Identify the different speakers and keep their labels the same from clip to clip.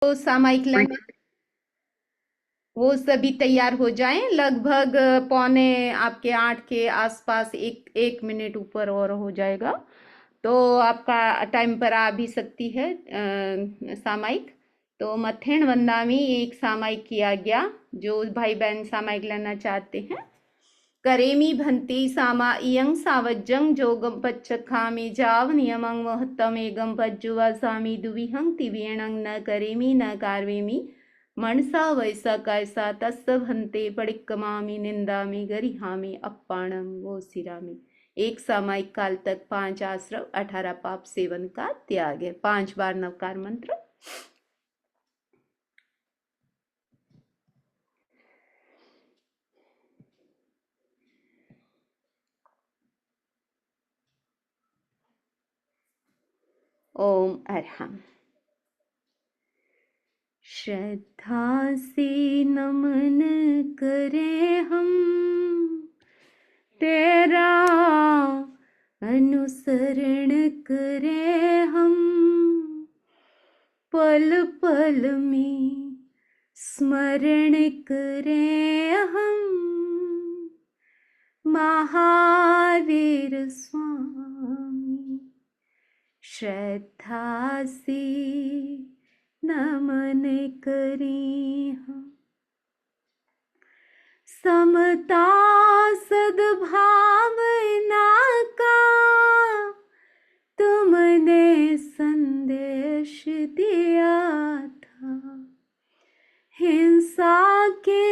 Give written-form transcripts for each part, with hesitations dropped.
Speaker 1: तो सामायिक लेना वो सभी तैयार हो जाएं। लगभग पौने आपके 8 के आसपास, एक मिनट ऊपर और हो जाएगा तो आपका टाइम पर आ भी सकती है सामायिक। तो मथेण वंदामी एक सामायिक किया गया। जो भाई बहन सामायिक लेना चाहते हैं, करेमी भंति सामा इयं सावज्जं जोगम पच्चखामि जाव नियमं महत्तमेगं पज्जुवा सामी दुविहं तिवेणं न करेमी न कार्वेमी मनसा वैसा कैसा तस्य भंते पडिक्कमामि निंदामि गरिहामि अप्पाणं वो सिरामि। एक सामायिक काल तक 5 आश्रव 18 पाप सेवन का त्याग है। 5 बार नवकार मंत्र। ओम अरहम। श्रद्धा से नमन करें हम तेरा, अनुसरण करें हम पल पल में, स्मरण करें हम महावीर स्वामी। श्रद्धा से नमन करें हम। समता सद्भावना का तुमने संदेश दिया था। हिंसा के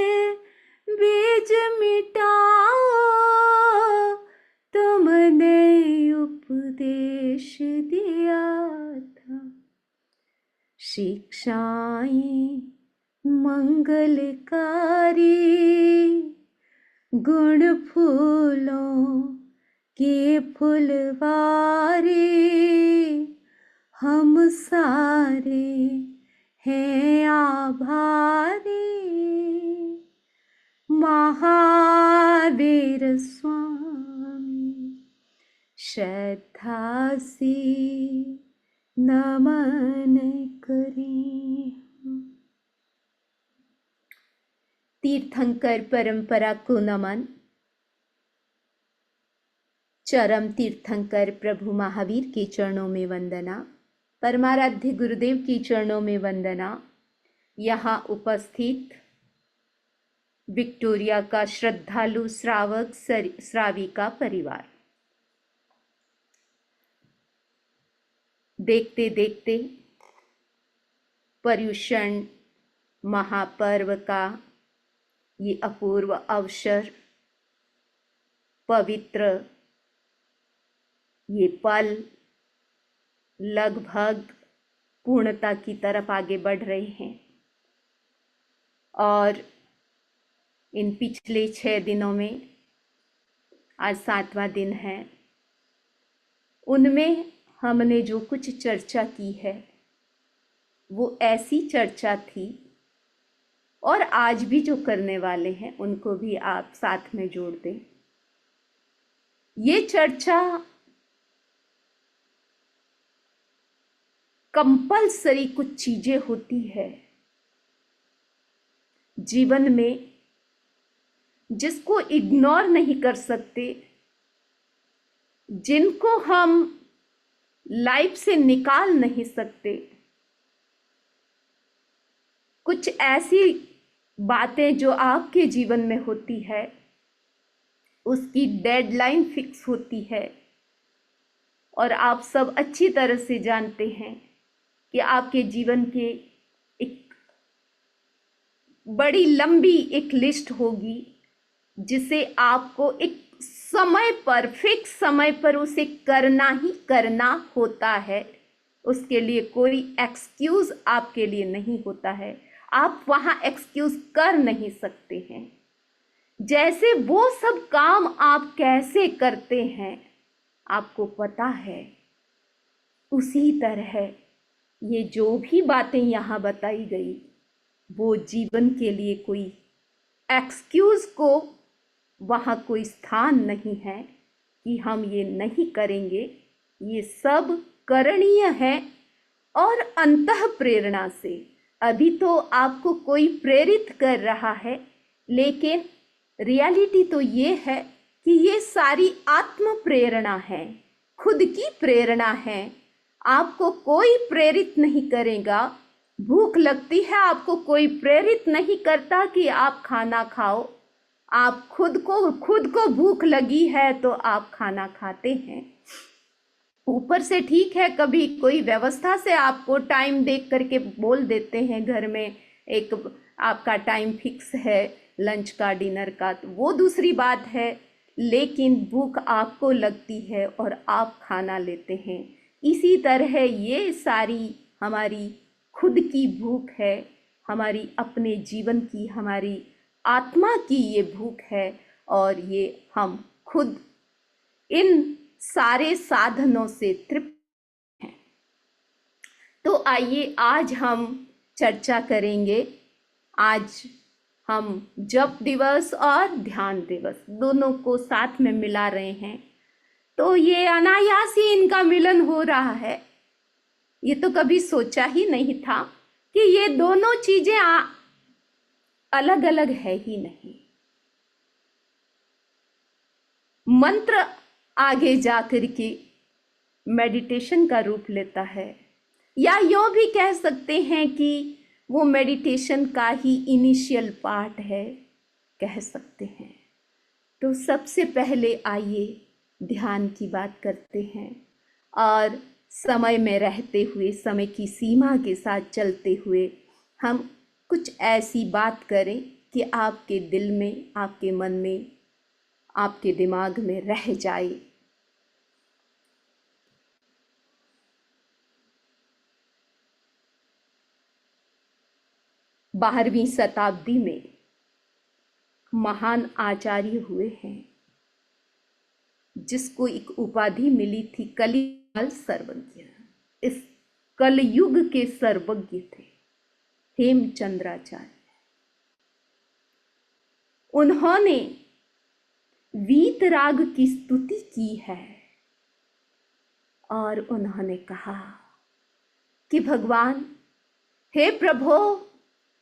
Speaker 1: बीज मिटाओ तुमने उपदेश दिया था। शिक्षाएं मंगलकारी गुण फूलों के फुलवारी, हम सारे हैं आभारी महावीर स्वामी। श्रद्धा से नमन करें। तीर्थंकर परंपरा को नमन। चरम तीर्थंकर प्रभु महावीर के चरणों में वंदना। परमाराध्य गुरुदेव के चरणों में वंदना। यहाँ उपस्थित विक्टोरिया का श्रद्धालु श्रावक श्राविका परिवार, देखते देखते पर्युषण महापर्व का ये अपूर्व अवसर, पवित्र ये पल लगभग पूर्णता की तरफ आगे बढ़ रहे हैं। और इन पिछले 6 दिनों में आज 7वां दिन है। उनमें हमने जो कुछ चर्चा की है वो ऐसी चर्चा थी, और आज भी जो करने वाले हैं उनको भी आप साथ में जोड़ दें। ये चर्चा कंपलसरी कुछ चीजें होती है जीवन में जिसको इग्नोर नहीं कर सकते, जिनको हम लाइफ से निकाल नहीं सकते। कुछ ऐसी बातें जो आपके जीवन में होती है उसकी डेडलाइन फिक्स होती है, और आप सब अच्छी तरह से जानते हैं कि आपके जीवन के एक बड़ी लंबी एक लिस्ट होगी जिसे आपको एक समय पर, फिक्स समय पर उसे करना ही करना होता है। उसके लिए कोई एक्सक्यूज आपके लिए नहीं होता है। आप वहाँ एक्सक्यूज कर नहीं सकते हैं। जैसे वो सब काम आप कैसे करते हैं आपको पता है, उसी तरह ये जो भी बातें यहाँ बताई गई वो जीवन के लिए कोई एक्सक्यूज को वहाँ कोई स्थान नहीं है कि हम ये नहीं करेंगे। ये सब करणीय है और अंतः प्रेरणा से, अभी तो आपको कोई प्रेरित कर रहा है, लेकिन रियलिटी तो ये है कि ये सारी आत्म प्रेरणा है, खुद की प्रेरणा है। आपको कोई प्रेरित नहीं करेगा। भूख लगती है, आपको कोई प्रेरित नहीं करता कि आप खाना खाओ। आप खुद को भूख लगी है तो आप खाना खाते हैं। ऊपर से ठीक है, कभी कोई व्यवस्था से आपको टाइम देख करके बोल देते हैं घर में, एक आपका टाइम फिक्स है लंच का, डिनर का, तो वो दूसरी बात है। लेकिन भूख आपको लगती है और आप खाना लेते हैं। इसी तरह ये सारी हमारी खुद की भूख है, हमारी अपने जीवन की, हमारी आत्मा की ये भूख है। और ये हम खुद इन सारे साधनों से तृप्त हैं। तो आइए आज हम चर्चा करेंगे। आज हम जप दिवस और ध्यान दिवस दोनों को साथ में मिला रहे हैं। तो ये अनायास ही इनका मिलन हो रहा है। ये तो कभी सोचा ही नहीं था कि ये दोनों चीजें अलग अलग है ही नहीं। मंत्र आगे जा करके मेडिटेशन का रूप लेता है, या यूं भी कह सकते हैं कि वो मेडिटेशन का ही इनिशियल पार्ट है, कह सकते हैं। तो सबसे पहले आइए ध्यान की बात करते हैं, और समय में रहते हुए, समय की सीमा के साथ चलते हुए हम कुछ ऐसी बात करें कि आपके दिल में, आपके मन में, आपके दिमाग में रह जाए। 12वीं शताब्दी में महान आचार्य हुए हैं, जिसको एक उपाधि मिली थी कलिकाल सर्वज्ञ। इस कलयुग के सर्वज्ञ थे हेमचंद्राचार्य। उन्होंने वीतराग की स्तुति की है और उन्होंने कहा कि भगवान, हे प्रभु,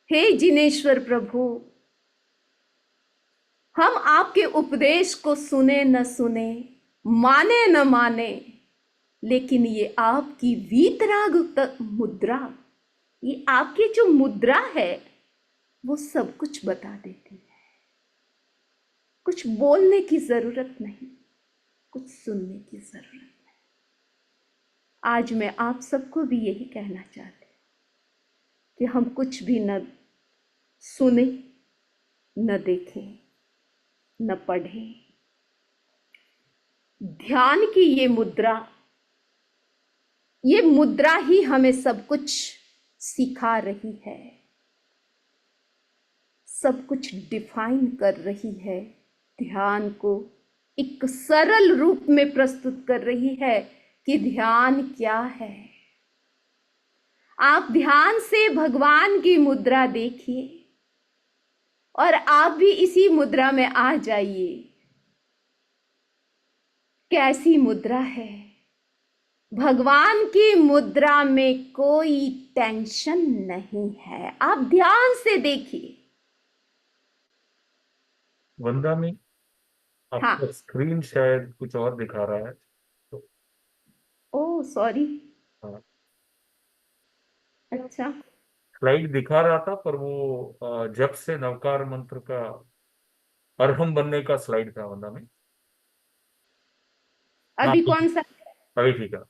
Speaker 1: हे जिनेश्वर प्रभु, हम आपके उपदेश को सुने न सुने, माने न माने, लेकिन ये आपकी वीतराग मुद्रा, ये आपकी जो मुद्रा है वो सब कुछ बता देती है। कुछ बोलने की जरूरत नहीं, कुछ सुनने की जरूरत नहीं। आज मैं आप सबको भी यही कहना चाहती हूं कि हम कुछ भी न सुने, न देखें, न पढ़ें। ध्यान की ये मुद्रा ही हमें सब कुछ सिखा रही है, सब कुछ डिफाइन कर रही है। ध्यान को एक सरल रूप में प्रस्तुत कर रही है कि ध्यान क्या है। आप ध्यान से भगवान की मुद्रा देखिए और आप भी इसी मुद्रा में आ जाइए। कैसी मुद्रा है? भगवान की मुद्रा में कोई टेंशन नहीं है। आप ध्यान से देखिए।
Speaker 2: वंदा में
Speaker 1: हाँ,
Speaker 2: आपका स्क्रीन शायद कुछ और दिखा रहा है तो
Speaker 1: ओह सॉरी।
Speaker 2: हाँ,
Speaker 1: अच्छा,
Speaker 2: स्लाइड दिखा रहा था पर वो जब से नवकार मंत्र का अरहम बनने का स्लाइड था वंदा में। हाँ,
Speaker 1: अभी कौन सा?
Speaker 2: अभी ठीक है।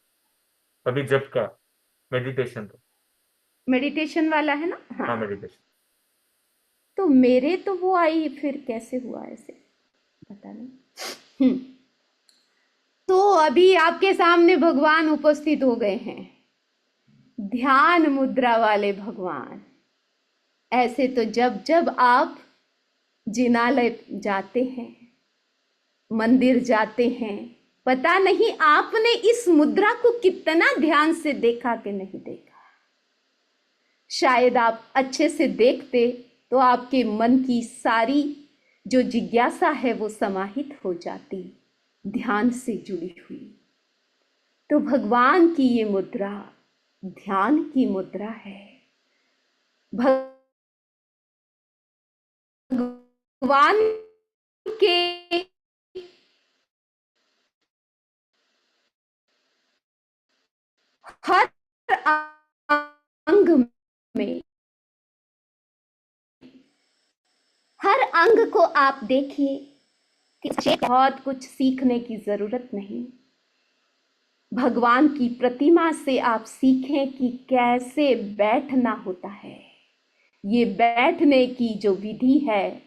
Speaker 2: अभी जब का मेडिटेशन था।
Speaker 1: मेडिटेशन वाला है ना?
Speaker 2: हाँ,
Speaker 1: हाँ।
Speaker 2: मेडिटेशन।
Speaker 1: तो मेरे तो वो आई, फिर कैसे हुआ ऐसे, पता नहीं। हम्म। तो अभी आपके सामने भगवान उपस्थित हो गए हैं, ध्यान मुद्रा वाले भगवान। ऐसे तो जब जब आप जिनालय जाते हैं, मंदिर जाते हैं, पता नहीं आपने इस मुद्रा को कितना ध्यान से देखा कि नहीं देखा। शायद आप अच्छे से देखते तो आपके मन की सारी जो जिज्ञासा है वो समाहित हो जाती, ध्यान से जुड़ी हुई। तो भगवान की ये मुद्रा ध्यान की मुद्रा है। भगवान के हर अंग में, हर अंग को आप देखिए कि बहुत कुछ सीखने की जरूरत नहीं। भगवान की प्रतिमा से आप सीखें कि कैसे बैठना होता है। ये बैठने की जो विधि है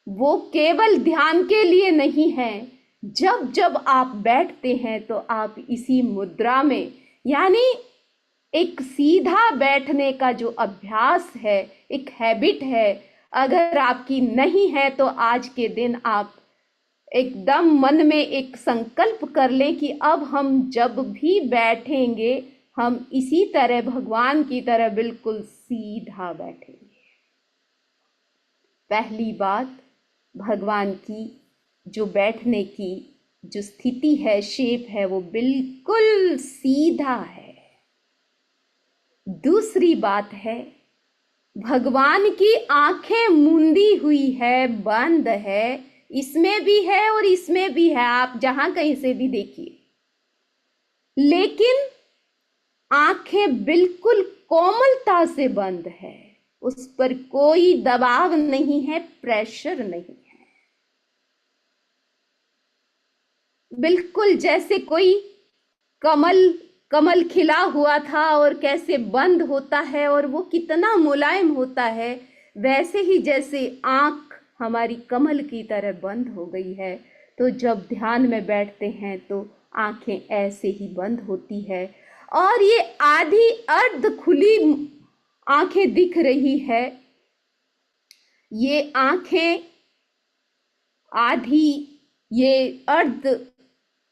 Speaker 1: वो केवल ध्यान के लिए नहीं है। जब जब आप बैठते हैं तो आप इसी मुद्रा में, यानी एक सीधा बैठने का जो अभ्यास है, एक हैबिट है, अगर आपकी नहीं है तो आज के दिन आप एकदम मन में एक संकल्प कर लें कि अब हम जब भी बैठेंगे हम इसी तरह भगवान की तरह बिल्कुल सीधा बैठेंगे। पहली बात, भगवान की जो बैठने की जो स्थिति है, शेप है, वो बिल्कुल सीधा है। दूसरी बात है, भगवान की आंखें मूंदी हुई है, बंद है, इसमें भी है और इसमें भी है, आप जहां कहीं से भी देखिए, लेकिन आंखें बिल्कुल कोमलता से बंद है, उस पर कोई दबाव नहीं है, प्रेशर नहीं है। बिल्कुल जैसे कोई कमल कमल खिला हुआ था और कैसे बंद होता है और वो कितना मुलायम होता है, वैसे ही जैसे आंख हमारी कमल की तरह बंद हो गई है, तो जब ध्यान में बैठते हैं तो आंखें ऐसे ही बंद होती है और ये आधी अर्ध खुली आंखें दिख रही है। ये आंखें आधी, ये अर्ध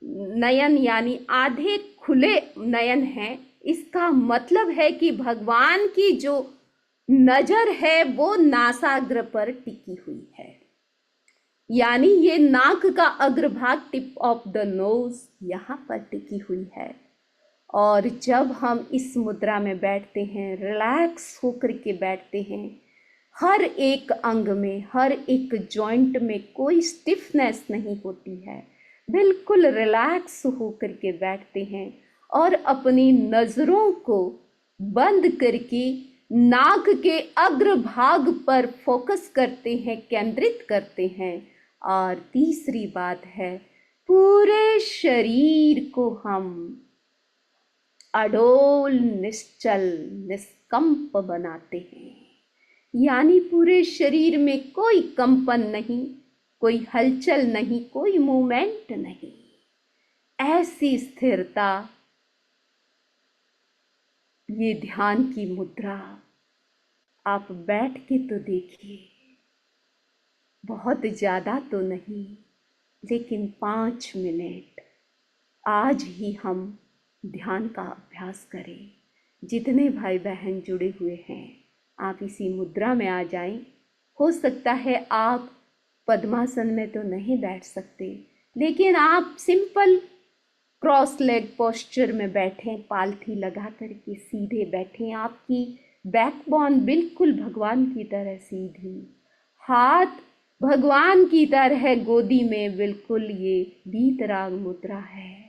Speaker 1: नयन यानी आधे खुले नयन हैं। इसका मतलब है कि भगवान की जो नजर है वो नासाग्र पर टिकी हुई है, यानी ये नाक का अग्रभाग, टिप ऑफ द नोज, यहाँ पर टिकी हुई है। और जब हम इस मुद्रा में बैठते हैं, रिलैक्स होकर के बैठते हैं, हर एक अंग में, हर एक जॉइंट में कोई स्टिफनेस नहीं होती है, बिल्कुल रिलैक्स होकर के बैठते हैं और अपनी नज़रों को बंद करके नाक के अग्रभाग पर फोकस करते हैं, केंद्रित करते हैं। और तीसरी बात है, पूरे शरीर को हम अडोल, निश्चल, निष्कंप बनाते हैं, यानी पूरे शरीर में कोई कंपन नहीं, कोई हलचल नहीं, कोई मूवमेंट नहीं। ऐसी स्थिरता, ये ध्यान की मुद्रा आप बैठ के तो देखिए, बहुत ज़्यादा तो नहीं, लेकिन 5 मिनट आज ही हम ध्यान का अभ्यास करें। जितने भाई बहन जुड़े हुए हैं, आप इसी मुद्रा में आ जाएं। हो सकता है आप पद्मासन में तो नहीं बैठ सकते, लेकिन आप सिंपल क्रॉस लेग पोस्चर में बैठें, पालथी लगा करके सीधे बैठें, आपकी बैकबोन बिल्कुल भगवान की तरह सीधी, हाथ भगवान की तरह गोदी में, बिल्कुल ये वीतराग मुद्रा है।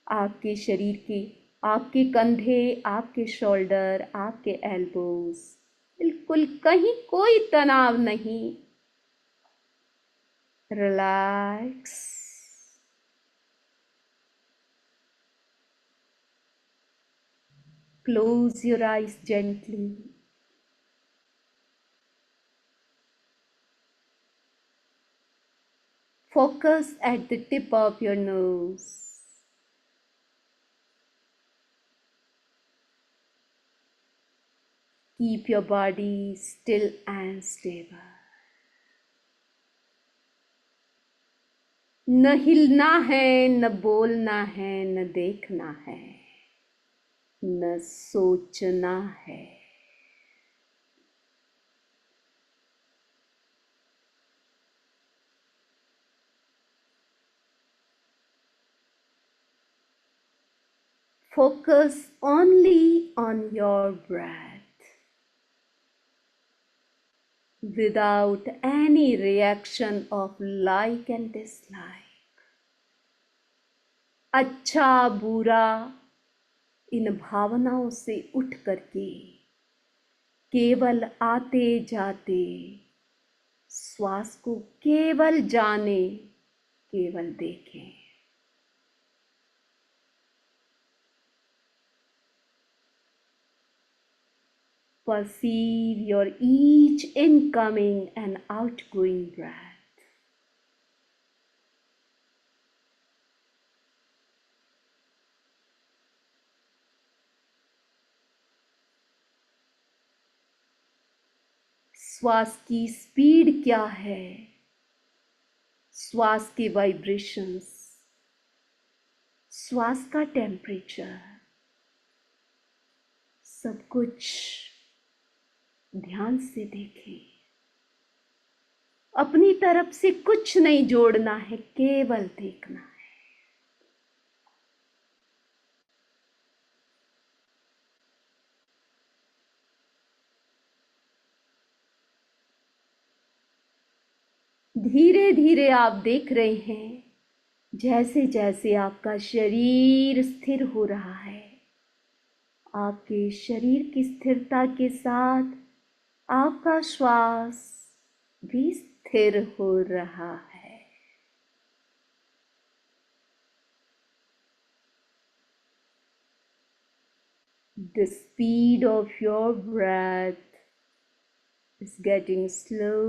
Speaker 1: आपके शरीर के, आपके कंधे, आपके शोल्डर, आपके एल्बोज, बिल्कुल कहीं कोई तनाव नहीं, relax. Close your eyes gently. Focus at the tip of your nose. Keep your body still and stable. न हिलना है, न बोलना है, न देखना है, न सोचना है। Focus only on your breath. without any reaction of like and dislike. अच्छा बुरा इन भावनाओं से उठ करके केवल आते जाते श्वास को केवल जाने, केवल देखें। Perceive your each incoming and outgoing breath. श्वास की स्पीड क्या है, श्वास के वाइब्रेशंस, श्वास का टेम्परेचर, सब कुछ ध्यान से देखें। अपनी तरफ से कुछ नहीं जोड़ना है, केवल देखना है। धीरे धीरे आप देख रहे हैं जैसे जैसे आपका शरीर स्थिर हो रहा है, आपके शरीर की स्थिरता के साथ आपका श्वास भी स्थिर हो रहा है। The speed of your breath is getting slow,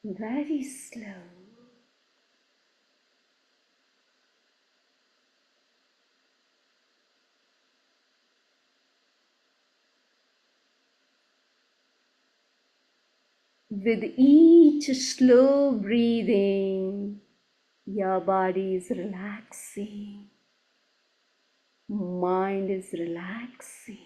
Speaker 1: very slow. With each slow breathing, your body is relaxing, mind is relaxing.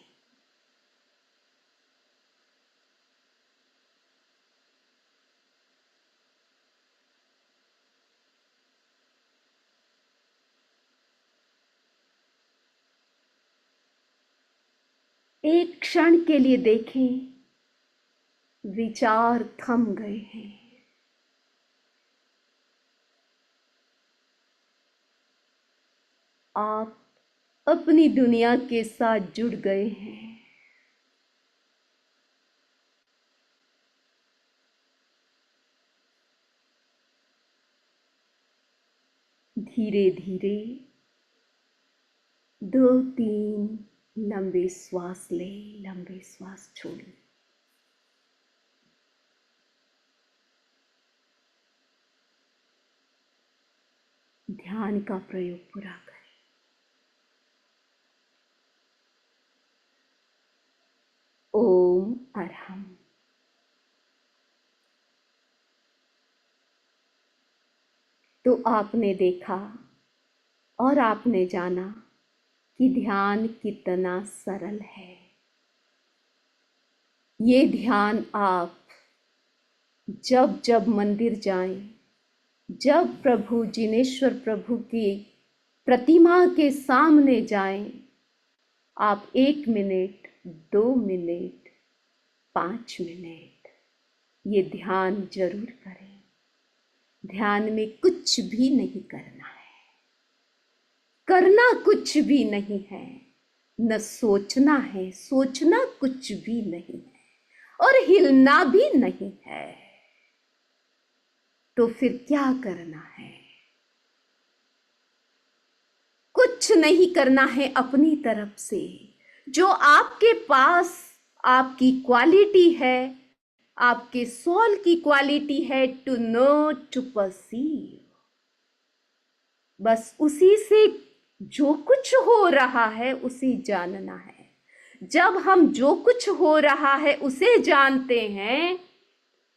Speaker 1: एक क्षण के लिए देखें, विचार थम गए हैं। आप अपनी दुनिया के साथ जुड़ गए हैं। धीरे धीरे 2-3 लंबे श्वास लें, लंबे श्वास छोड़ें। ध्यान का प्रयोग पूरा करें। ओम अरहम। तो आपने देखा और आपने जाना कि ध्यान कितना सरल है। ये ध्यान आप जब जब मंदिर जाएं, जब प्रभु जिनेश्वर प्रभु की प्रतिमा के सामने जाएं, आप 1 मिनट, 2 मिनट, 5 मिनट ये ध्यान जरूर करें। ध्यान में कुछ भी नहीं करना है, करना कुछ भी नहीं है, न सोचना है, सोचना कुछ भी नहीं है और हिलना भी नहीं है। तो फिर क्या करना है? कुछ नहीं करना है अपनी तरफ से। जो आपके पास आपकी क्वालिटी है, आपके सोल की क्वालिटी है, टू नो, टू परसीव, बस उसी से जो कुछ हो रहा है उसे जानना है। जब हम जो कुछ हो रहा है उसे जानते हैं,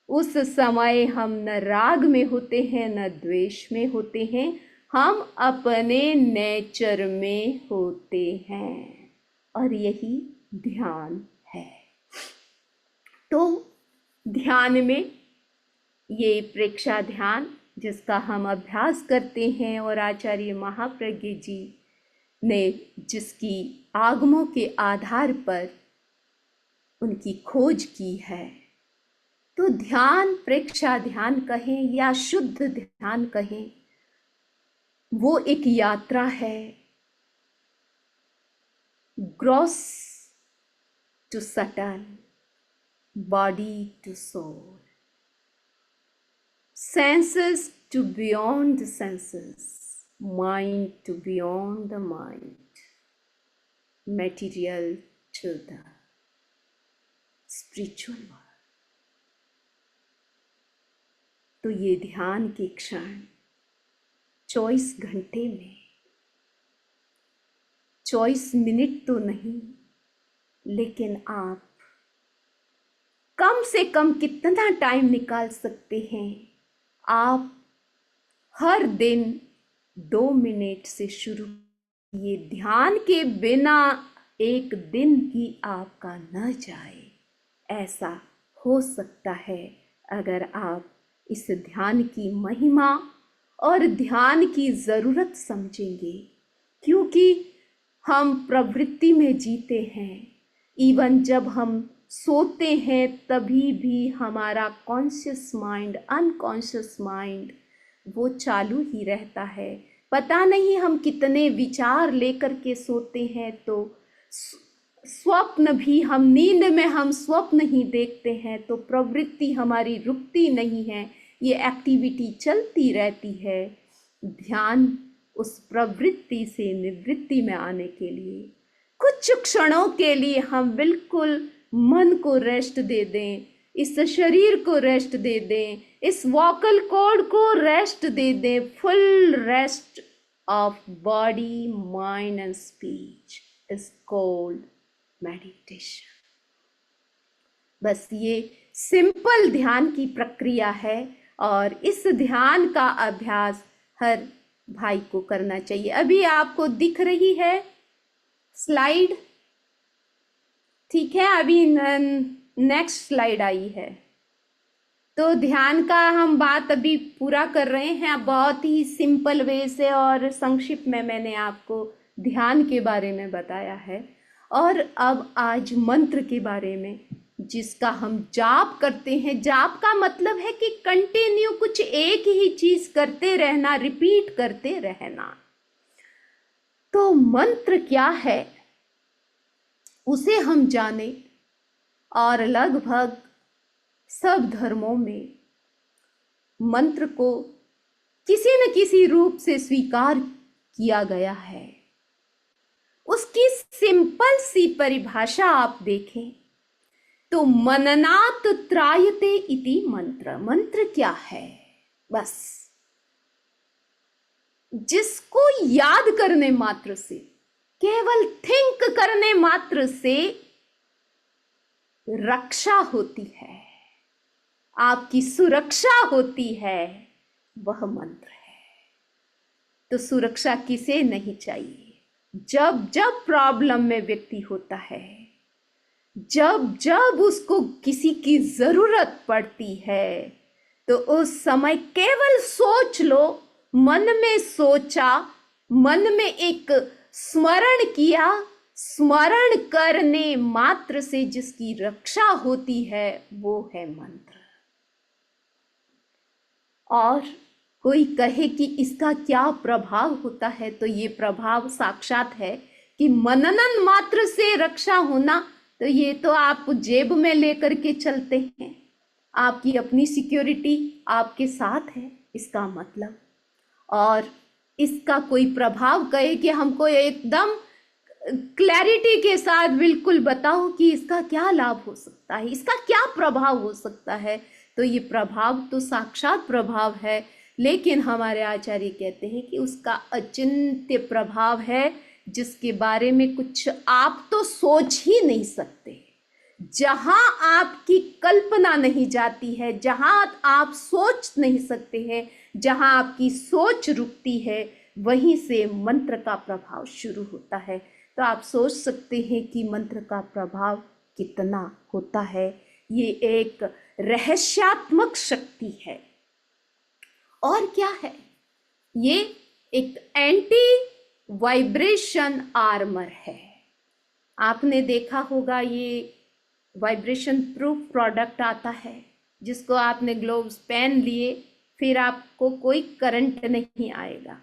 Speaker 1: उस समय हम न राग में होते हैं, न द्वेष में होते हैं, हम अपने नेचर में होते हैं और यही ध्यान है। तो ध्यान में ये प्रेक्षा ध्यान जिसका हम अभ्यास करते हैं और आचार्य महाप्रज्ञ जी ने जिसकी आगमों के आधार पर उनकी खोज की है। तो ध्यान, प्रेक्षा ध्यान कहें या शुद्ध ध्यान कहें, वो एक यात्रा है, gross to subtle, body to soul, senses to beyond the senses, mind to beyond the mind, material to the spiritual world। तो ये ध्यान के क्षण 24 घंटे में, 24 मिनट तो नहीं, लेकिन आप कम से कम कितना टाइम निकाल सकते हैं? आप हर दिन 2 मिनट से शुरू किए, ध्यान के बिना एक दिन भी आपका न जाए। ऐसा हो सकता है अगर आप इस ध्यान की महिमा और ध्यान की ज़रूरत समझेंगे, क्योंकि हम प्रवृत्ति में जीते हैं। इवन जब हम सोते हैं तभी भी हमारा कॉन्शियस माइंड, अनकॉन्शियस माइंड वो चालू ही रहता है। पता नहीं हम कितने विचार लेकर के सोते हैं। तो स्वप्न भी, हम नींद में हम स्वप्न ही देखते हैं, तो प्रवृत्ति हमारी रुकती नहीं है, ये एक्टिविटी चलती रहती है। ध्यान उस प्रवृत्ति से निवृत्ति में आने के लिए कुछ क्षणों के लिए हम बिल्कुल मन को रेस्ट दे दें, इस शरीर को रेस्ट दे दें, इस वोकल कॉर्ड को रेस्ट दे दें। Full rest of body, mind and speech is called meditation. बस ये सिंपल ध्यान की प्रक्रिया है और इस ध्यान का अभ्यास हर भाई को करना चाहिए। अभी आपको दिख रही है स्लाइड? ठीक है, अभी नेक्स्ट स्लाइड आई है। तो ध्यान का हम बात अभी पूरा कर रहे हैं, बहुत ही सिंपल वे से और संक्षिप्त में मैंने आपको ध्यान के बारे में बताया है। और अब आज मंत्र के बारे में, जिसका हम जाप करते हैं। जाप का मतलब है कि कंटिन्यू कुछ एक ही चीज करते रहना, रिपीट करते रहना। तो मंत्र क्या है उसे हम जाने, और लगभग सब धर्मों में मंत्र को किसी न किसी रूप से स्वीकार किया गया है। उसकी सिंपल सी परिभाषा आप देखें तो मननात् त्रायते इति मंत्र। मंत्र क्या है? बस जिसको याद करने मात्र से, केवल थिंक करने मात्र से रक्षा होती है, आपकी सुरक्षा होती है, वह मंत्र है। तो सुरक्षा किसे नहीं चाहिए? जब जब प्रॉब्लम में व्यक्ति होता है, जब जब उसको किसी की जरूरत पड़ती है, तो उस समय केवल सोच लो, मन में सोचा, मन में एक स्मरण किया, स्मरण करने मात्र से जिसकी रक्षा होती है वो है मंत्र। और कोई कहे कि इसका क्या प्रभाव होता है, तो ये प्रभाव साक्षात है कि मननन मात्र से रक्षा होना। तो ये तो आप जेब में लेकर के चलते हैं, आपकी अपनी सिक्योरिटी आपके साथ है, इसका मतलब। और इसका कोई प्रभाव कहे कि हमको एकदम क्लैरिटी के साथ बिल्कुल बताओ कि इसका क्या लाभ हो सकता है, इसका क्या प्रभाव हो सकता है, तो ये प्रभाव तो साक्षात प्रभाव है। लेकिन हमारे आचार्य कहते हैं कि उसका अचिंत्य प्रभाव है, जिसके बारे में कुछ आप तो सोच ही नहीं सकते। जहां आपकी कल्पना नहीं जाती है, जहां आप सोच नहीं सकते हैं, जहां आपकी सोच रुकती है, वहीं से मंत्र का प्रभाव शुरू होता है। तो आप सोच सकते हैं कि मंत्र का प्रभाव कितना होता है। ये एक रहस्यात्मक शक्ति है। और क्या है? ये एक एंटी वाइब्रेशन आर्मर है। आपने देखा होगा ये वाइब्रेशन प्रूफ प्रोडक्ट आता है, जिसको आपने ग्लोव्स पहन लिए, फिर आपको कोई करंट नहीं आएगा।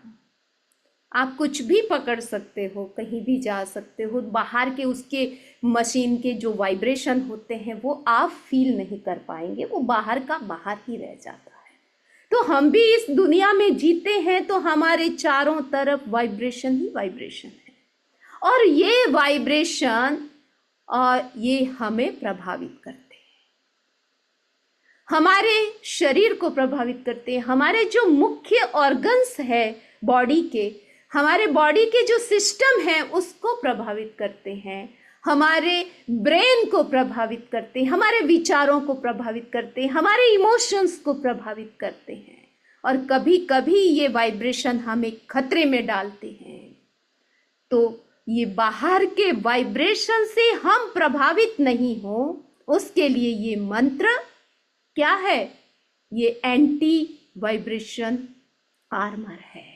Speaker 1: आप कुछ भी पकड़ सकते हो, कहीं भी जा सकते हो, बाहर के उसके मशीन के जो वाइब्रेशन होते हैं वो आप फील नहीं कर पाएंगे, वो बाहर का बाहर ही रह जाता है। तो हम भी इस दुनिया में जीते हैं तो हमारे चारों तरफ वाइब्रेशन ही वाइब्रेशन है, और ये वाइब्रेशन ये हमें प्रभावित करते हैं, हमारे शरीर को प्रभावित करते हैं, हमारे जो मुख्य ऑर्गन्स है बॉडी के, हमारे बॉडी के जो सिस्टम है उसको प्रभावित करते हैं, हमारे ब्रेन को प्रभावित करते हैं, हमारे विचारों को प्रभावित करते हैं, हमारे इमोशंस को प्रभावित करते हैं, और कभी कभी ये वाइब्रेशन हमें खतरे में डालते हैं। तो ये बाहर के वाइब्रेशन से हम प्रभावित नहीं हो, उसके लिए ये मंत्र क्या है? ये एंटी वाइब्रेशन आर्मर है,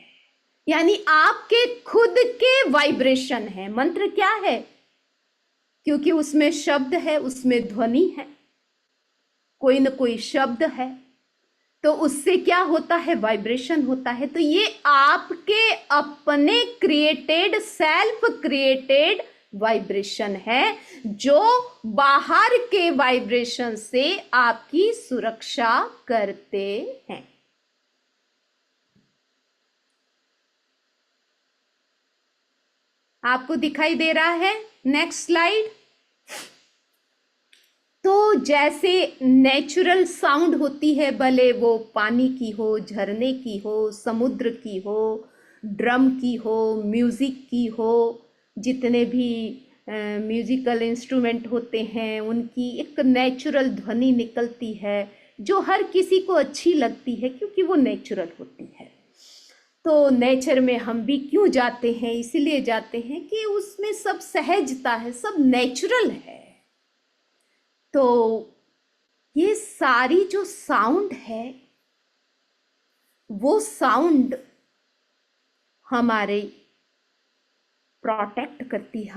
Speaker 1: यानी आपके खुद के वाइब्रेशन है। मंत्र क्या है? क्योंकि उसमें शब्द है, उसमें ध्वनि है, कोई न कोई शब्द है, तो उससे क्या होता है? वाइब्रेशन होता है। तो ये आपके अपने क्रिएटेड, सेल्फ क्रिएटेड वाइब्रेशन है, जो बाहर के वाइब्रेशन से आपकी सुरक्षा करते हैं। आपको दिखाई दे रहा है? Next slide. तो जैसे नेचुरल साउंड होती है, भले वो पानी की हो, झरने की हो, समुद्र की हो, ड्रम की हो, म्यूजिक की हो, जितने भी म्यूजिकल इंस्ट्रूमेंट होते हैं उनकी एक नेचुरल ध्वनि निकलती है जो हर किसी को अच्छी लगती है, क्योंकि वो नेचुरल होती है। तो नेचर में हम भी क्यों जाते हैं? इसीलिए जाते हैं कि उसमें सब सहजता है, सब नेचुरल है। तो ये सारी जो साउंड है, वो साउंड हमारे प्रोटेक्ट करती है,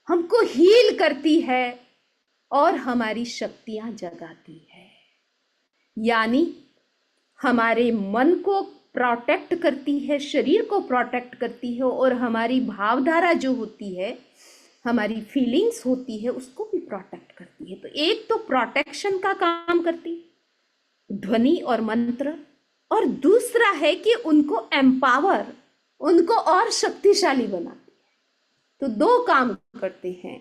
Speaker 1: हमको हील करती है और हमारी शक्तियां जगाती है। यानी हमारे मन को प्रोटेक्ट करती है, शरीर को प्रोटेक्ट करती है, और हमारी भावधारा जो होती है, हमारी फीलिंग्स होती है, उसको भी प्रोटेक्ट करती है। तो एक तो प्रोटेक्शन का काम करती ध्वनि और मंत्र, और दूसरा है कि उनको एम्पावर, उनको और शक्तिशाली बनाती है। तो दो काम करते हैं,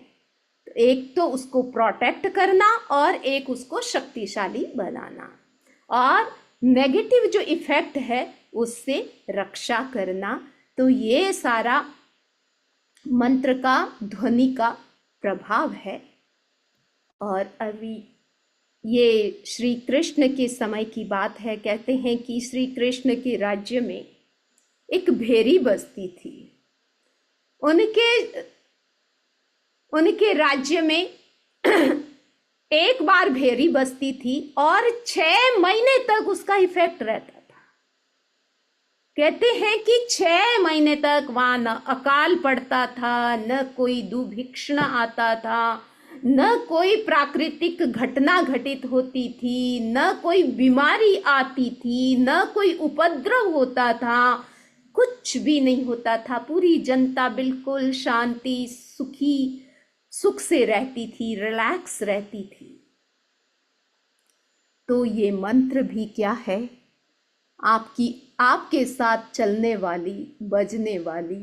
Speaker 1: तो एक तो उसको प्रोटेक्ट करना और एक उसको शक्तिशाली बनाना, और नेगेटिव जो इफेक्ट है उससे रक्षा करना। तो ये सारा मंत्र का, ध्वनि का प्रभाव है। और अभी ये श्री कृष्ण के समय की बात है। कहते हैं कि श्री कृष्ण के राज्य में एक भेरी बस्ती थी। उनके राज्य में एक बार भेरी बस्ती थी और 6 महीने तक उसका इफेक्ट रहता था। कहते हैं कि 6 महीने तक वहां न अकाल पड़ता था, न कोई दुर्भिक्षण आता था, न कोई प्राकृतिक घटना घटित होती थी, न कोई बीमारी आती थी, न कोई उपद्रव होता था, कुछ भी नहीं होता था। पूरी जनता बिल्कुल शांति, सुख से रहती थी, रिलैक्स रहती थी। तो ये मंत्र भी क्या है? आपके साथ चलने वाली, बजने वाली,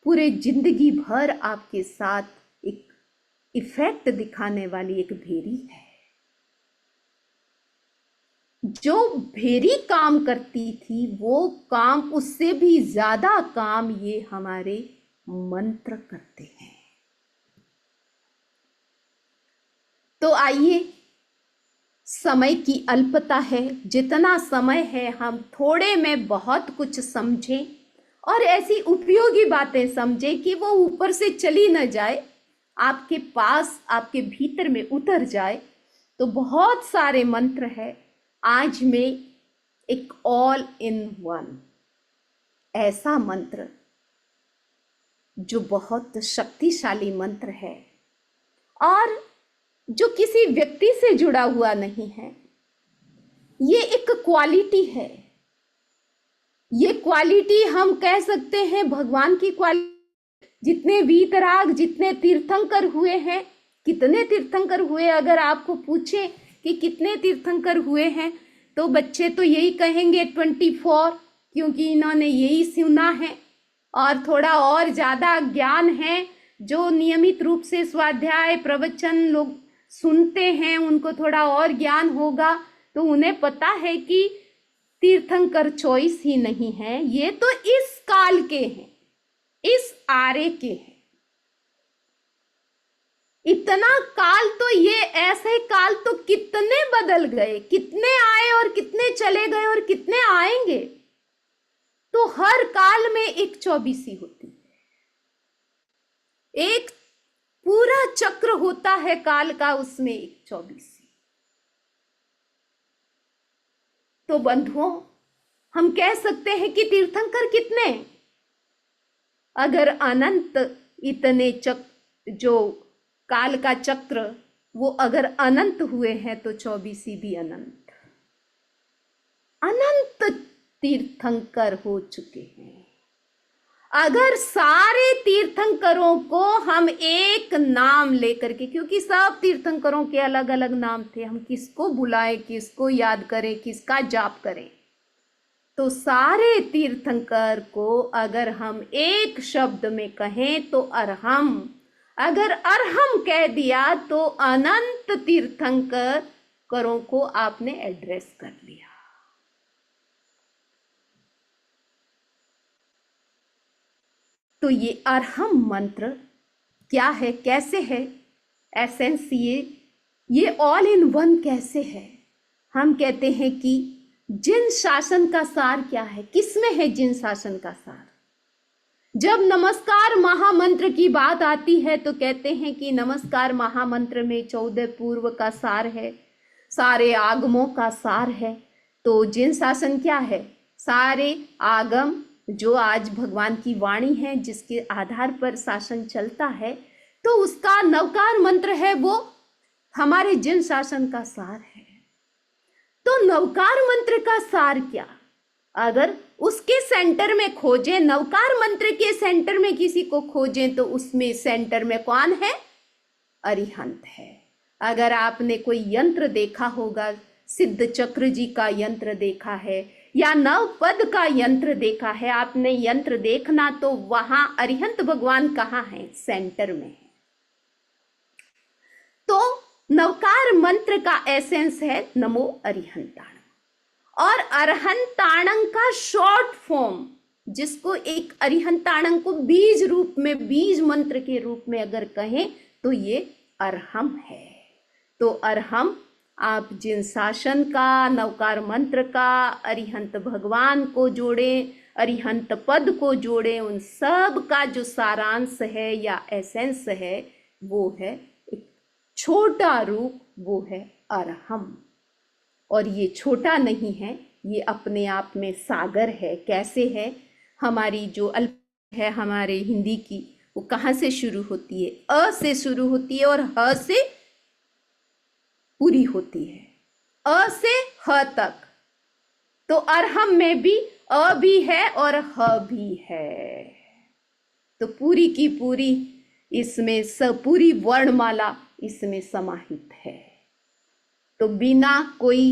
Speaker 1: पूरे जिंदगी भर आपके साथ एक इफेक्ट दिखाने वाली एक भेरी है। जो भेरी काम करती थी वो काम, उससे भी ज्यादा काम ये हमारे मंत्र करते हैं। तो आइए, समय की अल्पता है, जितना समय है हम थोड़े में बहुत कुछ समझें और ऐसी उपयोगी बातें समझें कि वो ऊपर से चली न जाए, आपके पास, आपके भीतर में उतर जाए। तो बहुत सारे मंत्र है। आज मैं एक ऑल इन वन ऐसा मंत्र जो बहुत शक्तिशाली मंत्र है, और जो किसी व्यक्ति से जुड़ा हुआ नहीं है। ये एक क्वालिटी है। ये क्वालिटी हम कह सकते हैं भगवान की क्वालिटी। जितने वीतराग, जितने तीर्थंकर हुए हैं, कितने तीर्थंकर हुए, अगर आपको पूछे कि कितने तीर्थंकर हुए हैं तो बच्चे तो यही कहेंगे 24, क्योंकि इन्होंने यही सुना है। और थोड़ा और ज़्यादा ज्ञान है, जो नियमित रूप से स्वाध्याय प्रवचन लोग सुनते हैं, उनको थोड़ा और ज्ञान होगा, तो उन्हें पता है कि तीर्थंकर चॉइस ही नहीं है, ये तो इस काल के हैं, इस आरे के हैं। इतना काल तो, ये ऐसे काल तो कितने बदल गए, कितने आए और कितने चले गए और कितने आएंगे। तो हर काल में एक 24 होती है, एक पूरा चक्र होता है काल का, उसमें एक 24। तो बंधुओं, हम कह सकते हैं कि तीर्थंकर कितने, अगर अनंत इतने चक्र, जो काल का चक्र वो अगर अनंत हुए हैं तो 24 भी अनंत अनंत तीर्थंकर हो चुके हैं। अगर सारे तीर्थंकरों को हम एक नाम लेकर के, क्योंकि सब तीर्थंकरों के अलग अलग नाम थे, हम किसको बुलाएं, किसको याद करें, किसका जाप करें, तो सारे तीर्थंकर को अगर हम एक शब्द में कहें तो अरहम। अगर अरहम कह दिया तो अनंत तीर्थंकरों को आपने एड्रेस कर लिया। तो ये अरहम मंत्र क्या है, कैसे है, एसेंस ये ऑल इन वन कैसे है। हम कहते हैं कि जिन शासन का सार क्या है, किसमें है जिन शासन का सार। जब नमस्कार महामंत्र की बात आती है तो कहते हैं कि नमस्कार महामंत्र में 14 पूर्व का सार है, सारे आगमों का सार है। तो जिन शासन क्या है, सारे आगम जो आज भगवान की वाणी है, जिसके आधार पर शासन चलता है, तो उसका नवकार मंत्र है, वो हमारे जिन शासन का सार है। तो नवकार मंत्र का सार क्या, अगर उसके सेंटर में खोजें, नवकार मंत्र के सेंटर में किसी को खोजें, तो उसमें सेंटर में कौन है, अरिहंत है। अगर आपने कोई यंत्र देखा होगा, सिद्ध चक्र जी का यंत्र देखा है या नवपद का यंत्र देखा है, आपने यंत्र देखना, तो वहां अरिहंत भगवान कहाँ है, सेंटर में है। तो नवकार मंत्र का एसेंस है नमो अरिहंताणं, और अरहंताणं का शॉर्ट फॉर्म, जिसको एक अरिहंताणं को बीज रूप में, बीज मंत्र के रूप में अगर कहें तो ये अरहम है। तो अरहम आप जिन शासन का, नवकार मंत्र का, अरिहंत भगवान को जोड़ें, अरिहंत पद को जोड़ें, उन सब का जो सारांश है या एसेंस है, वो है एक छोटा रूप, वो है अरहम। और ये छोटा नहीं है, ये अपने आप में सागर है। कैसे है, हमारी जो अल्प है हमारे हिंदी की, वो कहाँ से शुरू होती है, अ से शुरू होती है और ह से पूरी होती है, अ से ह तक। तो अरहम में भी अ भी है और ह भी है। तो पूरी की पूरी इसमें पूरी वर्णमाला इसमें समाहित है। तो बिना कोई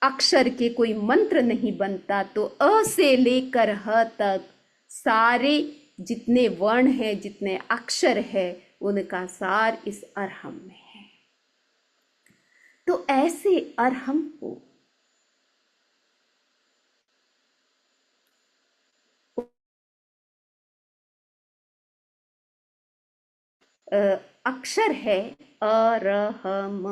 Speaker 1: अक्षर के कोई मंत्र नहीं बनता। तो अ से लेकर ह तक सारे जितने वर्ण है, जितने अक्षर है, उनका सार इस अरहम में है। तो ऐसे अरहम को अक्षर है अरहम,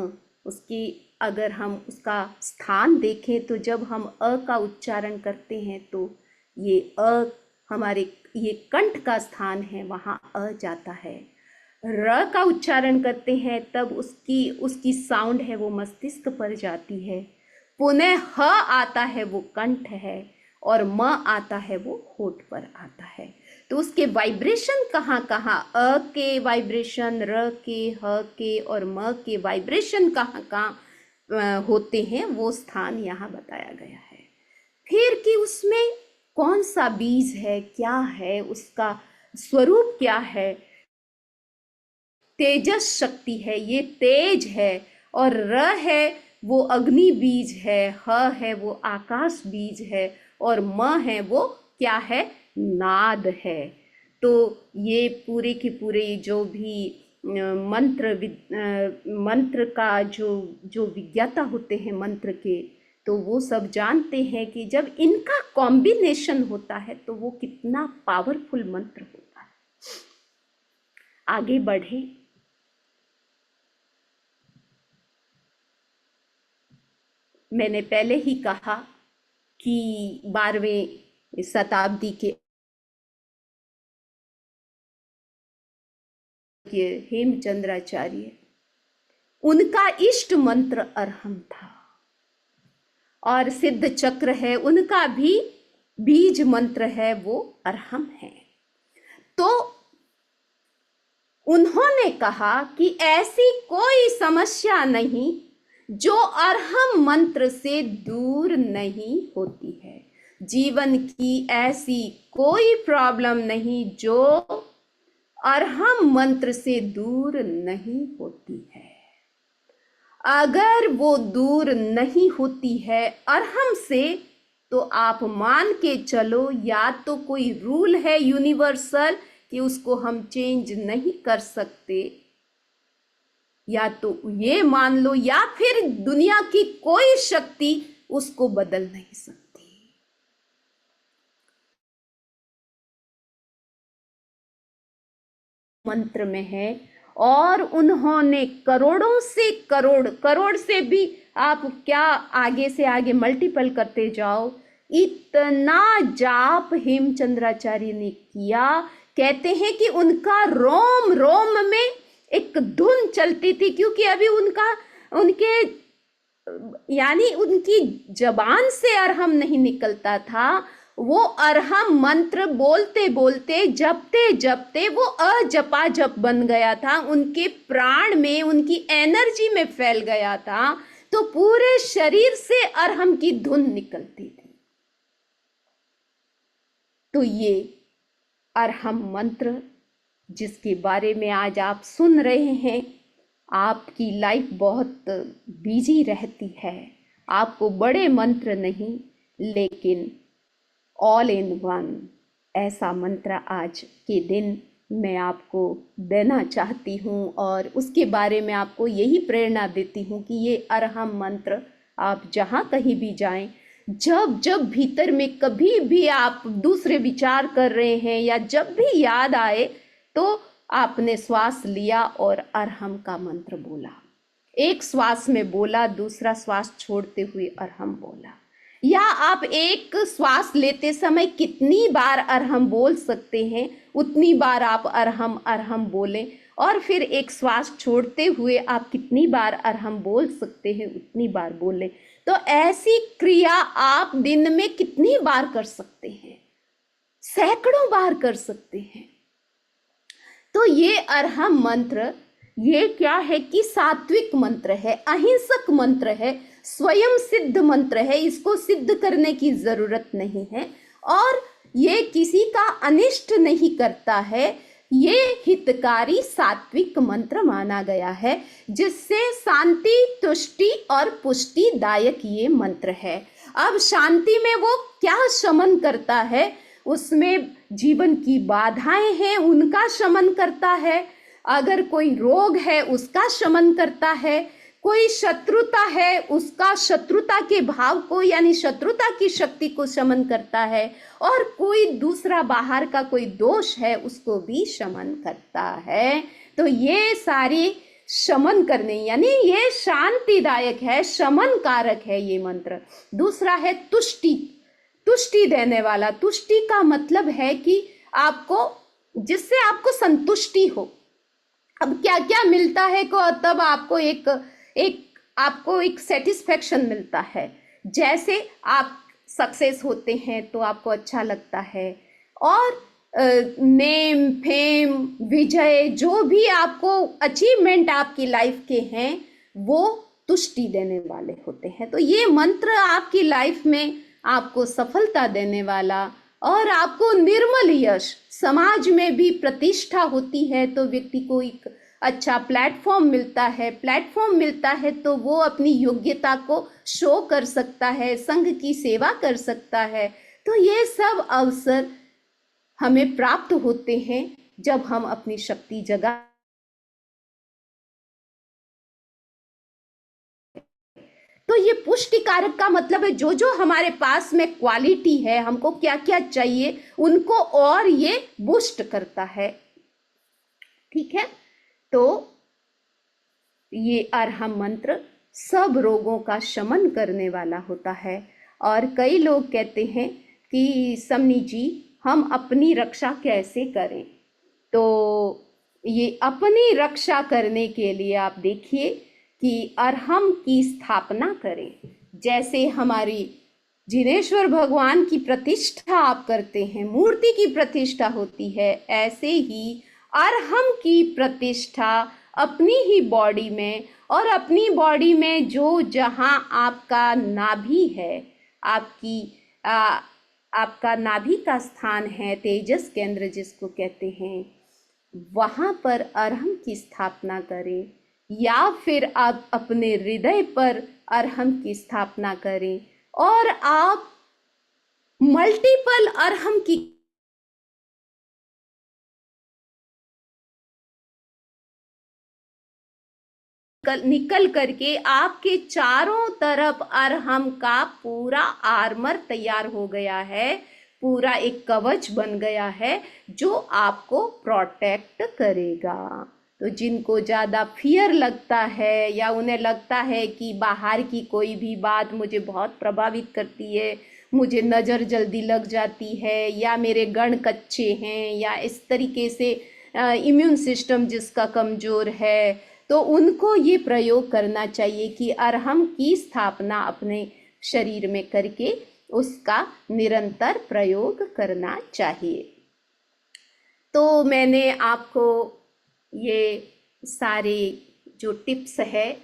Speaker 1: उसकी अगर हम उसका स्थान देखें तो जब हम अ का उच्चारण करते हैं तो ये अ हमारे ये कंठ का स्थान है, वहाँ अ जाता है। र का उच्चारण करते हैं तब उसकी साउंड है वो मस्तिष्क पर जाती है। पुनः ह आता है वो कंठ है, और म आता है वो होठ पर आता है। तो उसके वाइब्रेशन कहाँ कहाँ, अ के वाइब्रेशन, र के, ह के और म के वाइब्रेशन कहाँ कहाँ होते हैं, वो स्थान यहाँ बताया गया है। फिर कि उसमें कौन सा बीज है, क्या है, उसका स्वरूप क्या है। तेजस शक्ति है, ये तेज है। और र है वो अग्नि बीज है, ह है वो आकाश बीज है, और म है वो क्या है, नाद है। तो ये पूरे के पूरे जो भी मंत्र का जो जो विज्ञाता होते हैं मंत्र के, तो वो सब जानते हैं कि जब इनका कॉम्बिनेशन होता है तो वो कितना पावरफुल मंत्र होता है। आगे बढ़े। मैंने पहले ही कहा कि 12वीं शताब्दी के हेमचंद्राचार्य, उनका इष्ट मंत्र अरहम था, और सिद्ध चक्र है उनका भी बीज मंत्र है, वो अरहम है। तो उन्होंने कहा कि ऐसी कोई समस्या नहीं जो अरहम मंत्र से दूर नहीं होती है। जीवन की ऐसी कोई प्रॉब्लम नहीं जो अरहम मंत्र से दूर नहीं होती है। अगर वो दूर नहीं होती है अरहम से, तो आप मान के चलो या तो कोई रूल है यूनिवर्सल कि उसको हम चेंज नहीं कर सकते, या तो ये मान लो, या फिर दुनिया की कोई शक्ति उसको बदल नहीं सकती। मंत्र में है, और उन्होंने करोड़ों से करोड़, करोड़ से भी आप क्या आगे से आगे मल्टीपल करते जाओ, इतना जाप हेमचंद्राचार्य ने किया। कहते हैं कि उनका रोम रोम में एक धुन चलती थी, क्योंकि अभी उनके यानी उनकी जबान से अरहम नहीं निकलता था। वो अरहम मंत्र बोलते बोलते, जपते जपते वो अजपा जप बन गया था, उनके प्राण में, उनकी एनर्जी में फैल गया था। तो पूरे शरीर से अरहम की धुन निकलती थी। तो ये अरहम मंत्र जिसके बारे में आज आप सुन रहे हैं, आपकी लाइफ बहुत बिजी रहती है, आपको बड़े मंत्र नहीं लेकिन ऑल इन वन ऐसा मंत्र आज के दिन मैं आपको देना चाहती हूँ, और उसके बारे में आपको यही प्रेरणा देती हूँ कि ये अरहम मंत्र आप जहाँ कहीं भी जाएं, जब जब भीतर में कभी भी आप दूसरे विचार कर रहे हैं, या जब भी याद आए, तो आपने श्वास लिया और अरहम का मंत्र बोला। एक श्वास में बोला, दूसरा श्वास छोड़ते हुए अरहम बोला। या आप एक श्वास लेते समय कितनी बार अरहम बोल सकते हैं, उतनी बार आप अरहम अरहम बोलें, और फिर एक श्वास छोड़ते हुए आप कितनी बार अरहम बोल सकते हैं, उतनी बार बोलें। तो ऐसी क्रिया आप दिन में कितनी बार कर सकते हैं? सैकड़ों बार कर सकते हैं। तो ये अरहम मंत्र, ये क्या है कि सात्विक मंत्र है, अहिंसक मंत्र है, स्वयं सिद्ध मंत्र है, इसको सिद्ध करने की जरूरत नहीं है, और ये किसी का अनिष्ट नहीं करता है। ये हितकारी सात्विक मंत्र माना गया है, जिससे शांति, तुष्टि और पुष्टि दायक ये मंत्र है। अब शांति में वो क्या शमन करता है? उसमें जीवन की बाधाएं हैं, उनका शमन करता है। अगर कोई रोग है उसका शमन करता है, कोई शत्रुता है उसका शत्रुता के भाव को यानी शत्रुता की शक्ति को शमन करता है, और कोई दूसरा बाहर का कोई दोष है उसको भी शमन करता है। तो ये सारी शमन करने यानी ये शांतिदायक है, शमन कारक है ये मंत्र। दूसरा है तुष्टि, तुष्टि देने वाला। तुष्टि का मतलब है कि आपको, जिससे आपको संतुष्टि हो। अब क्या क्या मिलता है को तब आपको आपको एक सेटिस्फेक्शन मिलता है। जैसे आप सक्सेस होते हैं तो आपको अच्छा लगता है, और नेम फेम विजय जो भी आपको अचीवमेंट आपकी लाइफ के हैं वो तुष्टि देने वाले होते हैं। तो ये मंत्र आपकी लाइफ में आपको सफलता देने वाला और आपको निर्मल यश, समाज में भी प्रतिष्ठा होती है तो व्यक्ति को एक अच्छा प्लेटफॉर्म मिलता है तो वो अपनी योग्यता को शो कर सकता है, संघ की सेवा कर सकता है। तो ये सब अवसर हमें प्राप्त होते हैं जब हम अपनी शक्ति जगा। तो ये पुष्टि कारक का मतलब है जो जो हमारे पास में क्वालिटी है, हमको क्या क्या चाहिए, उनको और ये बूस्ट करता है। ठीक है, तो ये अरहम मंत्र सब रोगों का शमन करने वाला होता है। और कई लोग कहते हैं कि समनी जी हम अपनी रक्षा कैसे करें। तो ये अपनी रक्षा करने के लिए आप देखिए कि अरहम की स्थापना करें। जैसे हमारी जिनेश्वर भगवान की प्रतिष्ठा आप करते हैं, मूर्ति की प्रतिष्ठा होती है, ऐसे ही अरहम की प्रतिष्ठा अपनी ही बॉडी में, और अपनी बॉडी में जो जहाँ आपका नाभि है, आपका नाभि का स्थान है, तेजस केंद्र जिसको कहते हैं, वहाँ पर अरहम की स्थापना करें। या फिर आप अपने हृदय पर अरहम की स्थापना करें और आप मल्टीपल अरहम की निकल करके आपके चारों तरफ अरहम का पूरा आर्मर तैयार हो गया है, पूरा एक कवच बन गया है जो आपको प्रोटेक्ट करेगा। तो जिनको ज़्यादा फियर लगता है या उन्हें लगता है कि बाहर की कोई भी बात मुझे बहुत प्रभावित करती है, मुझे नज़र जल्दी लग जाती है, या मेरे गण कच्चे हैं, या इस तरीके से इम्यून सिस्टम जिसका कमज़ोर है, तो उनको ये प्रयोग करना चाहिए कि अरहम की स्थापना अपने शरीर में करके उसका निरंतर प्रयोग करना चाहिए। तो मैंने आपको ये सारे जो टिप्स है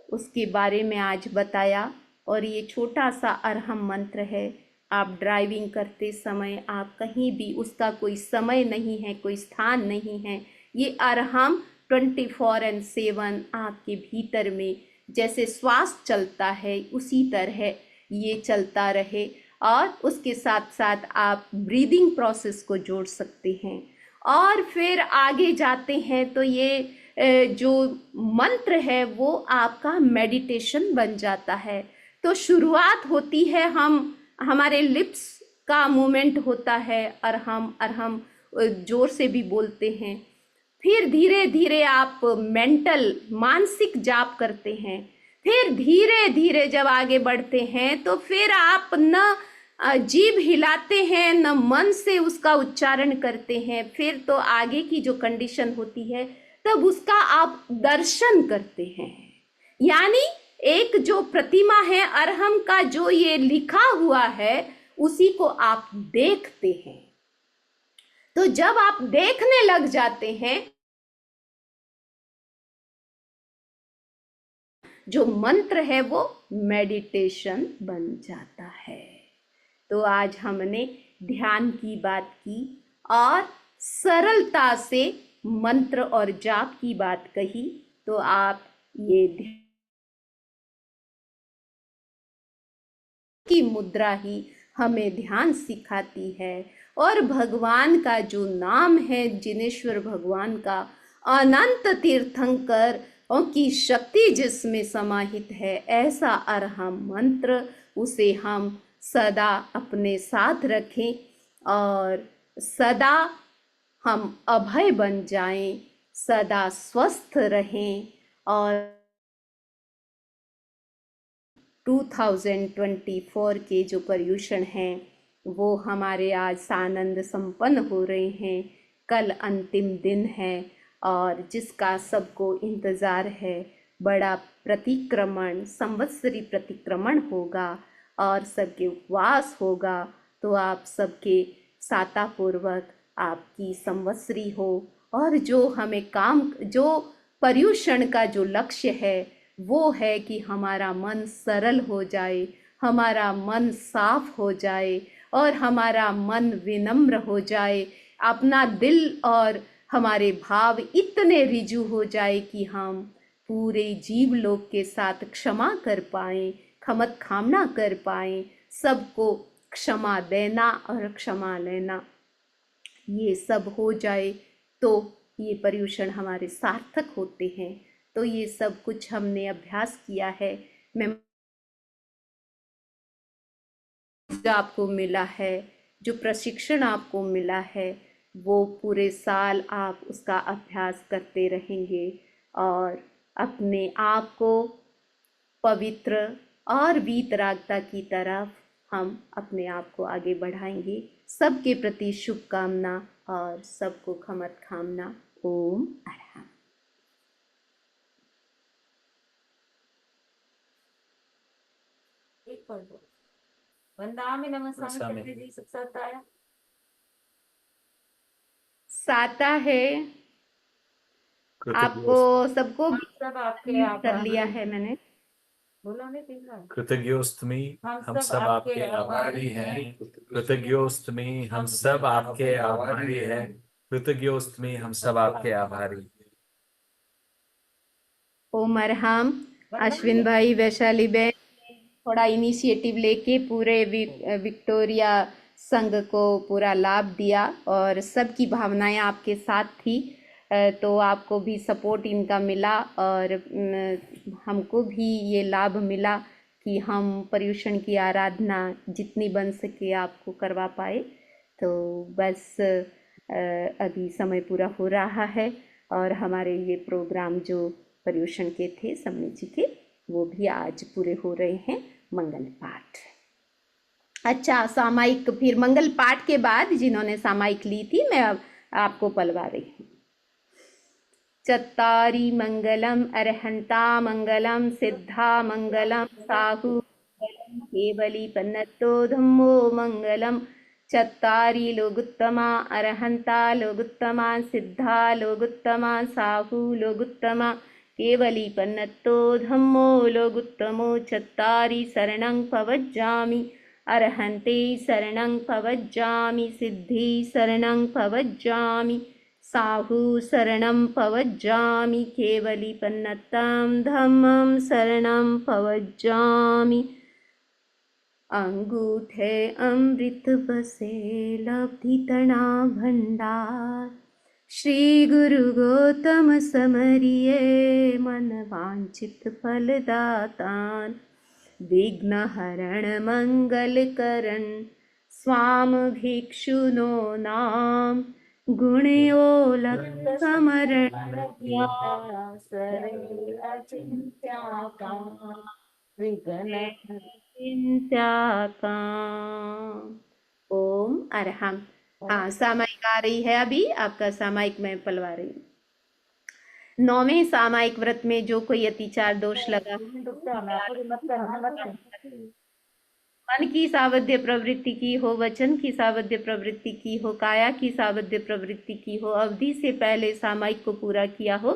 Speaker 1: उसके बारे में आज बताया, और ये छोटा सा अरहम मंत्र है। आप ड्राइविंग करते समय, आप कहीं भी, उसका कोई समय नहीं है, कोई स्थान नहीं है। ये अरहम 24/7 आपके भीतर में जैसे श्वास चलता है उसी तरह ये चलता रहे, और उसके साथ साथ आप ब्रीदिंग प्रोसेस को जोड़ सकते हैं। और फिर आगे जाते हैं तो ये जो मंत्र है वो आपका मेडिटेशन बन जाता है। तो शुरुआत होती है, हमारे लिप्स का मूवमेंट होता है, अरहम अरहम जोर से भी बोलते हैं। फिर धीरे धीरे आप मानसिक जाप करते हैं। फिर धीरे धीरे जब आगे बढ़ते हैं तो फिर आप न जीभ हिलाते हैं न मन से उसका उच्चारण करते हैं। फिर तो आगे की जो कंडीशन होती है तब उसका आप दर्शन करते हैं, यानी एक जो प्रतिमा है अरहम का, जो ये लिखा हुआ है, उसी को आप देखते हैं। तो जब आप देखने लग जाते हैं, जो मंत्र है वो मेडिटेशन बन जाता है। तो आज हमने ध्यान की बात की और सरलता से मंत्र और जाप की बात कही। तो आप ये की मुद्रा ही हमें ध्यान सिखाती है, और भगवान का जो नाम है जिनेश्वर भगवान का, अनंत तीर्थंकर की शक्ति जिसमें समाहित है, ऐसा अरहम मंत्र, उसे हम सदा अपने साथ रखें और सदा हम अभय बन जाएं, सदा स्वस्थ रहें। और 2024 के जो पर्यूषण हैं वो हमारे आज सानंद संपन्न हो रहे हैं। कल अंतिम दिन है और जिसका सबको इंतज़ार है, बड़ा प्रतिक्रमण, संवत्सरी प्रतिक्रमण होगा और सबके उपवास होगा। तो आप सबके सातापूर्वक आपकी संवत्सरी हो, और जो हमें काम, जो पर्युषण का जो लक्ष्य है वो है कि हमारा मन सरल हो जाए, हमारा मन साफ हो जाए, और हमारा मन विनम्र हो जाए, अपना दिल और हमारे भाव इतने रिजु हो जाए कि हम पूरे जीवलोक के साथ क्षमा कर पाएं, खमत खामना कर पाएं, सबको क्षमा देना और क्षमा लेना, ये सब हो जाए तो ये पर्युषण हमारे सार्थक होते हैं। तो ये सब कुछ हमने अभ्यास किया है। मैं, जो आपको मिला है, जो प्रशिक्षण आपको मिला है, वो पूरे साल आप उसका अभ्यास करते रहेंगे और अपने आप को पवित्र और वीतरागता की तरफ हम अपने आप को आगे बढ़ाएंगे। सबके प्रति शुभकामना और सबको खमत खामना। ओम अरहम।
Speaker 3: एक कर दो। वंदामि नमस्कार करते जी सब साथ आया।
Speaker 1: साता है, आपको सबको
Speaker 3: हम सब आपके
Speaker 1: भी कर लिया
Speaker 3: आभारी
Speaker 1: है मैंने।
Speaker 3: बोला नहीं तीन बार।
Speaker 2: कृतज्ञोस्तमी हम सब आपके आभारी हैं। कृतज्ञोस्तमी हम सब आपके आभारी हैं। कृतज्ञोस्तमी हम सब आपके आभारी।
Speaker 1: ओम अरहम। अश्विन
Speaker 3: वंदामि
Speaker 1: भाई, वैशाली बहन थोड़ा इनिशिएटिव लेके पूरे विक्टोरिया संघ को पूरा लाभ दिया और सबकी भावनाएं आपके साथ थी। तो आपको भी सपोर्ट इनका मिला और हमको भी ये लाभ मिला कि हम पर्युषण की आराधना जितनी बन सके आपको करवा पाए। तो बस अभी समय पूरा हो रहा है और हमारे ये प्रोग्राम जो पर्युषण के थे समनी जी के, वो भी आज पूरे हो रहे हैं। मंगल पाठ, अच्छा सामायिक, फिर मंगल पाठ के बाद जिन्होंने सामायिक ली थी मैं अब आपको पलवा रही हूँ। चत्तारि मंगलम अरहंता मंगलम सिद्धा मंगलम साहु मंगलम केवली पन्नतो धम्मो मंगलम। चत्तारि लोगुत्तमा अरहंता लोगुत्तमा सिद्धा लोगुत्तमा साहु लोगुत्तमा केवली पन्नतो धम्मो लोगुत्तमो। चत्तारि शरणं पवज्जामि अरहन्ते शरणं पवज्जामि सिद्धि शरणं पवज्जामि साहु शरणं पवज्जामि केवली पन्नतं धम्मं शरणं पवज्जामि। अंगूठे अमृत बसे लब्धि तना भंडार। श्री गुरु गौतम समरिये मन वांछित फलदातान। विघ्न हरण मंगल करण स्वाम भिक्षुनो नाम। गुणयोलक समरण
Speaker 3: सरल अचिंत्या का विघ्न
Speaker 1: चिंत्या का। ओम अरहम। हाँ, सामायिक आ रही है, अभी आपका सामायिक मैं पलवा रही हूँ। 9वें सामायिक व्रत में जो कोई अतिचार दोष लगा, मन की सावध्य प्रवृत्ति की हो, वचन की सावध्य प्रवृत्ति की हो, काया की सावध्य प्रवृत्ति की हो, अवधि से पहले सामायिक को पूरा किया हो,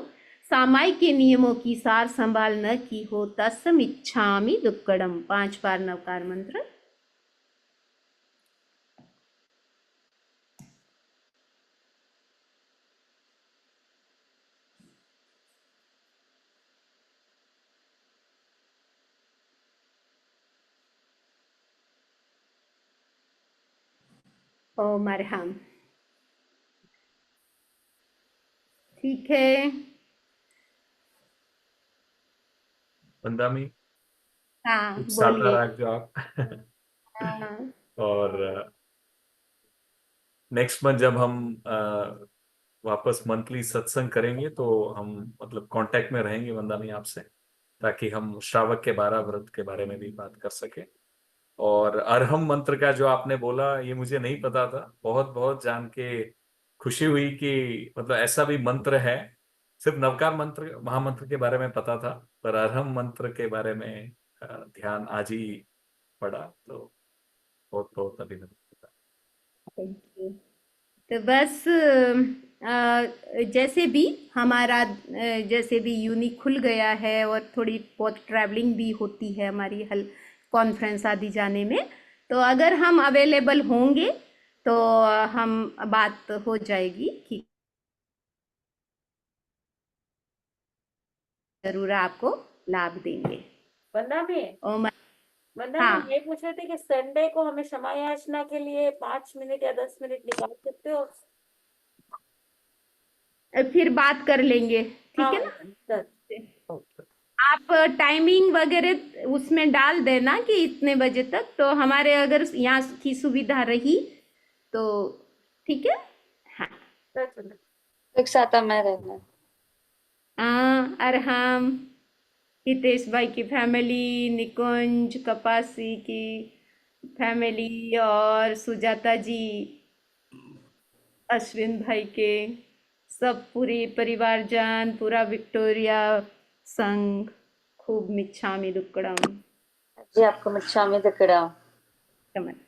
Speaker 1: सामायिक के नियमों की सार संभाल न की हो, तस्मिच्छामि दुक्कडम। 5 बार नवकार मंत्र। ओम अरहम। ठीक है।
Speaker 2: वंदामी
Speaker 1: हाँ
Speaker 2: कुछ साथा
Speaker 1: बोलिए।
Speaker 2: राख जो आप।
Speaker 1: हाँ।
Speaker 2: और नेक्स्ट मंथ जब हम वापस मंथली सत्संग करेंगे तो हम मतलब कांटेक्ट में रहेंगे वंदामी आपसे, ताकि हम श्रावक के 12 व्रत के बारे में भी बात कर सके। और अरहम मंत्र का जो आपने बोला ये मुझे नहीं पता था, बहुत बहुत जान के खुशी हुई कि मतलब ऐसा भी मंत्र है। सिर्फ नवकार मंत्र महामंत्र के बारे में पता था, पर अरहम मंत्र के बारे में ध्यान आज ही पड़ा, तो बहुत बहुत अभिनंदन।
Speaker 1: Thank you. तो बस जैसे भी हमारा जैसे भी यूनिक खुल गया है और थोड़ी बहुत ट्रैवलिंग भी होती है हमारी हल कॉन्फ्रेंस आदि जाने में, तो अगर हम अवेलेबल होंगे तो हम बात हो जाएगी कि जरूर आपको लाभ देंगे।
Speaker 3: वंदा में
Speaker 1: ओ
Speaker 3: वंदा
Speaker 1: हाँ,
Speaker 3: हम ये पूछ रहे थे कि संडे को हमें क्षमा याचना के लिए 5 मिनट या 10 मिनट निकाल सकते हो?
Speaker 1: फिर बात कर लेंगे,
Speaker 3: हाँ
Speaker 1: ठीक है ना।
Speaker 3: वंदा,
Speaker 2: ओके।
Speaker 1: आप टाइमिंग वगैरह उसमें डाल देना कि इतने बजे तक, तो हमारे अगर यहाँ की सुविधा रही तो ठीक है। हाँ,
Speaker 4: एक साथ मैं रहना।
Speaker 1: अरहम, हितेश भाई की फैमिली, निकुंज कपासी की फैमिली और सुजाता जी, अश्विन भाई के सब पूरी परिवारजन, पूरा विक्टोरिया संघ खूब मिच्छामी दुक्कडम।
Speaker 4: जी आपको मिच्छामी दुक्कडम।
Speaker 1: नमन।